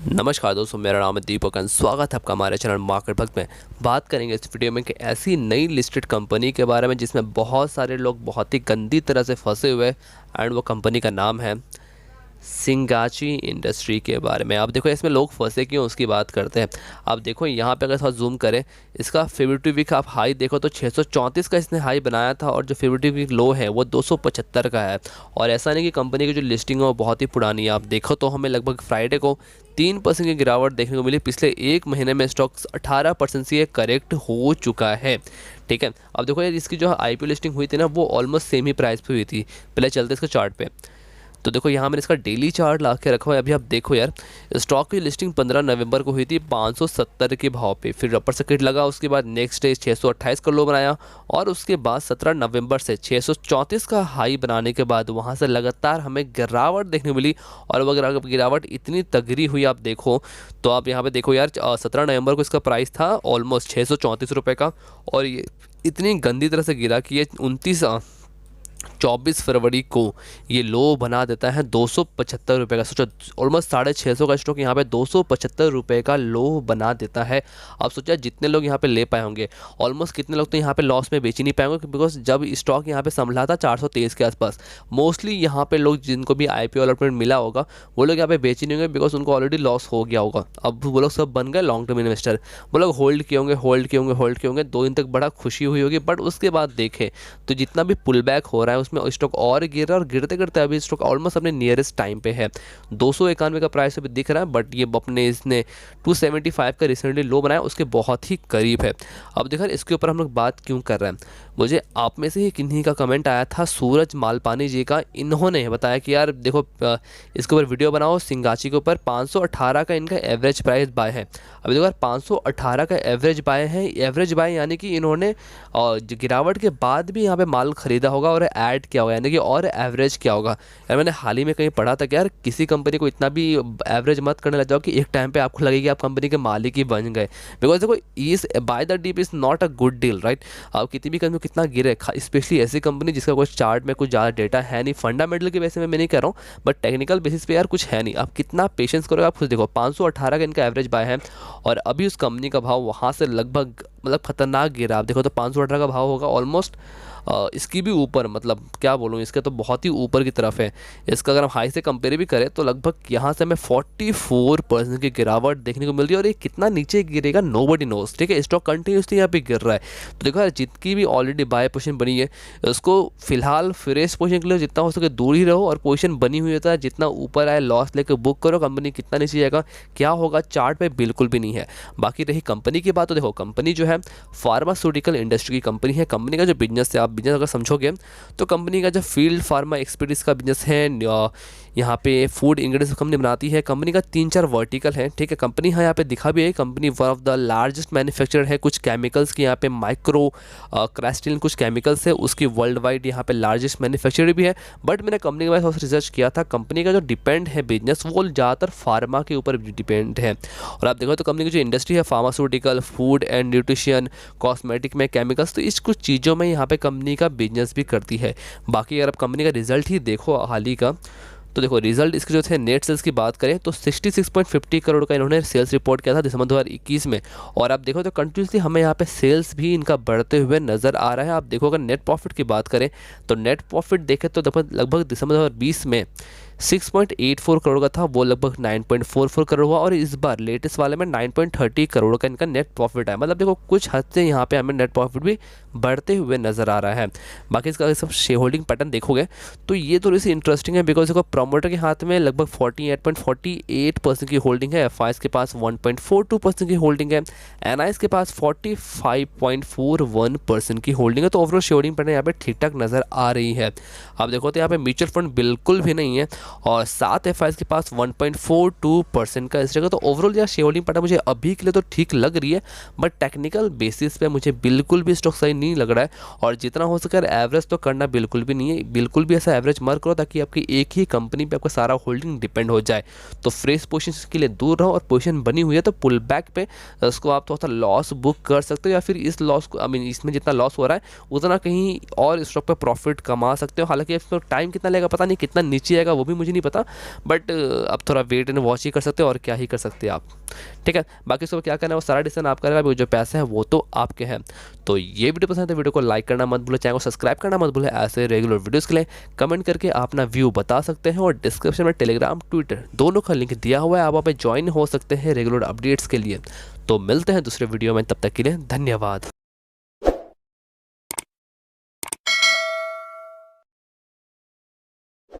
नमस्कार दोस्तों, मेरा नाम है दीपक और स्वागत है आपका हमारे चैनल मार्केट भक्त में। बात करेंगे इस वीडियो में कि ऐसी नई लिस्टेड कंपनी के बारे में जिसमें बहुत सारे लोग बहुत ही गंदी तरह से फंसे हुए हैं एंड वो कंपनी का नाम है सिंगाची इंडस्ट्री के बारे में। आप देखो इसमें लोग फंसे क्यों उसकी बात करते हैं। आप देखो यहाँ पे अगर थोड़ा जूम करें, इसका 52 वीक आप हाई देखो तो 634 का इसने हाई बनाया था और जो 52 वीक लो है वो 275 का है। और ऐसा नहीं कि कंपनी की जो लिस्टिंग है वो बहुत ही पुरानी है। आप देखो तो हमें लगभग फ्राइडे को 3% की गिरावट देखने को मिली। पिछले एक महीने में स्टॉक 18% से ये करेक्ट हो चुका है। ठीक है, अब देखो यार इसकी जो IPO लिस्टिंग हुई थी ना वो ऑलमोस्ट सेम ही प्राइस पे हुई थी। पहले चलते इसका चार्ट पे, तो देखो यहाँ मैंने इसका डेली चार्ट ला के रखा हुआ है। अभी आप देखो यार, स्टॉक की लिस्टिंग 15 नवंबर को हुई थी 570 के भाव पे, फिर अपर सर्किट लगा, उसके बाद नेक्स्ट डे 628 का लो बनाया और उसके बाद 17 नवंबर से 634 का हाई बनाने के बाद वहाँ से लगातार हमें गिरावट देखने को मिली। और वह गिरावट इतनी तगड़ी हुई, आप देखो तो आप यहाँ पे देखो यार 17 नवंबर को इसका प्राइस था ऑलमोस्ट 634 रुपये का और ये इतनी गंदी तरह से गिरा कि ये 24 फरवरी को ये लो बना देता है 275 रुपये का। सोचो ऑलमोस्ट 650 का स्टॉक यहाँ पे 275 रुपये का लो बना देता है। अब सोचा जितने लोग यहाँ पे ले पाए होंगे, ऑलमोस्ट कितने लोग तो यहाँ पे लॉस में बेच ही नहीं पाएंगे, बिकॉज जब स्टॉक यहाँ पे संभला था 423 के आसपास, मोस्टली यहाँ पे लोग जिनको भी IPO अलॉटमेंट मिला होगा वो लोग यहाँ पे बेच ही नहीं होंगे, बिकॉज उनको ऑलरेडी लॉस हो गया होगा। अब वो लोग सब बन गए लॉन्ग टर्म इन्वेस्टर, वो लोग होल्ड किए होंगे 2 दिन तक बड़ा खुशी हुई होगी। बट उसके बाद देखें तो जितना भी पुल बैक हो रहा है उसमें स्टॉक और गिर रहा है और गिरते गिरते अभी स्टॉक ऑलमोस्ट अपने नियरेस्ट टाइम पे है। 291 का प्राइस अभी दिख रहा है, बट ये अपने इसने 275 का रिसेंटली लो बनाया, उसके बहुत ही करीब है। अब देखो इसके ऊपर हम लोग बात क्यों कर रहे हैं, मुझे आप में से ही किन्हीं का कमेंट आया था सूरज मालपानी जी का। इन्होंने बताया कि यार देखो इसके ऊपर वीडियो बनाओ, सिंगाची के ऊपर 518 का इनका एवरेज प्राइस बाय है। अभी देखो यार 518 का एवरेज बाय है, एवरेज बाय यानी कि इन्होंने गिरावट के बाद भी यहाँ पे माल खरीदा होगा और ऐड किया होगा, यानी कि और एवरेज क्या होगा। यार मैंने हाल ही में कहीं पढ़ा था कि यार किसी कंपनी को इतना भी एवरेज मत करने लग जाओ कि एक टाइम पे आपको लगेगी आप कंपनी के मालिक ही बन गए। बिकॉज देखो is by the deep is not a good deal, right. आप कितनी भी कंपनी कितना गिरे, स्पेशली ऐसी कंपनी जिसका कोई चार्ट में कुछ ज़्यादा डेटा है नहीं, फंडामेंटल के वैसे में मैं नहीं कह रहा हूँ, बट टेक्निकल बेसिस पे यार कुछ है नहीं। आप कितना पेशेंस करोगे, आप खुद देखो 518 का इनका एवरेज बाय है और अभी उस कंपनी का भाव वहाँ से लगभग मतलब खतरनाक गिरा। आप देखो तो 518 का भाव होगा ऑलमोस्ट इसकी भी ऊपर, मतलब क्या बोलूँ, इसके तो बहुत ही ऊपर की तरफ है। इसका अगर हम हाई से कंपेयर भी करें तो लगभग यहाँ से हमें 44% की गिरावट देखने को मिल रही है और ये कितना नीचे गिरेगा नोबडी नोस। ठीक है, स्टॉक कंटिन्यूसली यहाँ पे गिर रहा है। तो देखो यार जितनी भी ऑलरेडी बाय पोजीशन बनी है उसको फिलहाल फ्रेश पोजीशन के लिए जितना हो सके दूर ही रहो, और पोजीशन बनी हुई होता है जितना ऊपर आए लॉस लेकर बुक करो। कंपनी कितना नीचे जाएगा क्या होगा चार्ट पे बिल्कुल भी नहीं है। बाकी रही कंपनी की बात, तो देखो कंपनी जो है फार्मास्यूटिकल इंडस्ट्री की कंपनी है। कंपनी का जो बिजनेस है, आप बिजनेस अगर समझोगे तो कंपनी का जो फील्ड फार्मा एक्सपर्टीज का बिजनेस है, यहाँ पे फूड इंग्रेडिएंट्स कंपनी बनाती है। कंपनी का 3-4 वर्टिकल है। ठीक है, कंपनी हाँ यहाँ पे दिखा भी है, company one of the largest manufacturer है कुछ केमिकल्स की। यहाँ पे माइक्रो क्रास्टिन कुछ केमिकल्स है, उसकी वर्ल्ड वाइड यहाँ पे लार्जेस्ट मैन्युफैक्चरर भी है। बट मैंने कंपनी के बारे में रिसर्च किया था, कंपनी का जो डिपेंड है बिजनेस वो ज़्यादातर फार्मा के ऊपर डिपेंड है। और आप देखो तो कंपनी की जो इंडस्ट्री है pharmaceutical, food and nutrition, cosmetic में केमिकल्स, तो इस कुछ चीज़ों में यहाँ पे कंपनी का बिजनेस भी करती है। बाकी अगर आप कंपनी का रिजल्ट ही देखो हाल ही का, तो देखो रिजल्ट इसके जो थे नेट सेल्स की बात करें तो 66.50 करोड़ का इन्होंने सेल्स रिपोर्ट किया था दिसंबर 2021 में। और आप देखो तो कंटिन्यूसली हमें यहाँ पे सेल्स भी इनका बढ़ते हुए नज़र आ रहा है। आप देखो अगर नेट प्रॉफिट की बात करें तो नेट प्रॉफिट देखें तो लगभग दिसंबर 2020 में 6.84 करोड़ का था, वो लगभग 9.44 करोड़ हुआ और इस बार लेटेस्ट वाले में 9.30 करोड़ का इनका नेट प्रॉफिट है। मतलब देखो कुछ हद से यहाँ पे हमें नेट प्रॉफिट भी बढ़ते हुए नज़र आ रहा है। बाकी इसका सब शेयर होल्डिंग पैटर्न देखोगे तो ये थोड़ी सी इंटरेस्टिंग है, बिकॉज देखो प्रमोटर के हाथ में लगभग 48.48% की होल्डिंग है, एफआईएस के पास 1.42% की होल्डिंग है, एनआईएस के पास 45.41% की होल्डिंग है। तो ओवरऑल शेयर होल्डिंग पैटर्न यहाँ पे ठीक ठाक नज़र आ रही है। आप देखो तो यहाँ पे म्यूचुअल फंड बिल्कुल भी नहीं है और 7 एफआईएस के पास 1.42% का इस जगह। तो ओवरऑल यार शेयर होल्डिंग पैटर्न मुझे अभी के लिए तो ठीक लग रही है, बट टेक्निकल बेसिस पे मुझे बिल्कुल भी स्टॉक सही नहीं लग रहा है। और जितना हो सके एवरेज तो करना बिल्कुल भी नहीं है, बिल्कुल भी ऐसा एवरेज मत करो ताकि आपकी एक ही कंपनी पे आपका सारा होल्डिंग डिपेंड हो जाए। तो फ्रेश पोजीशन के लिए दूर रहो, और पोजीशन बनी हुई है तो पुल बैक पे उसको आप थोड़ा सा लॉस बुक कर सकते हो, या फिर इस लॉस को इसमें जितना लॉस हो रहा है उतना कहीं और स्टॉक पे प्रॉफिट कमा सकते हो। हालांकि इसमें टाइम कितना लगेगा पता नहीं, कितना नीचे आएगा वो भी मुझे नहीं पता, बट अब थोड़ा वेट एंड वॉच ही कर सकते हो, और क्या ही कर सकते हैं आप। ठीक है, बाकी सब क्या करना है वो सारा डिसीजन आप करेगा, अभी जो पैसे हैं वो तो आपके हैं। तो ये वीडियो पसंद है, वीडियो को लाइक करना मत भूलें, चैनल को सब्सक्राइब करना मत भूलें। ऐसे रेगुलर वीडियोस के लिए कमेंट करके अपना व्यू बता सकते हैं, और डिस्क्रिप्शन में टेलीग्राम ट्विटर दोनों का लिंक दिया हुआ है, आप वहाँ पे ज्वाइन हो सकते हैं रेगुलर अपडेट्स के लिए। तो मिलते हैं दूसरे वीडियो में, तब तक के लिए धन्यवाद।